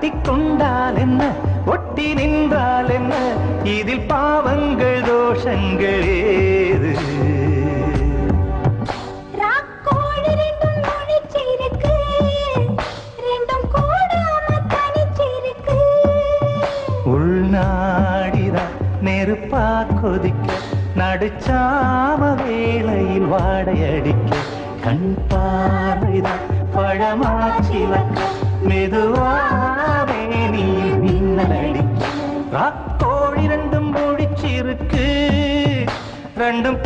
கட்டிக்கொண்டால் என்ன, ஒட்டி நின்றால் என்ன, இதில் பாவங்கள் தோஷங்கள் ஏது? உள்நாடிதான் நெருப்பா கொதிக்க, நடுச்சாம வேளையில் வாடையடிக்க, கண் பார்வைதான் பழமாச்சிலக்க, மெதுவாவே நீ மின்னலடிக்க. ராக்கோழி ரெண்டும் முடிச்சிருக்கு, ரெண்டும்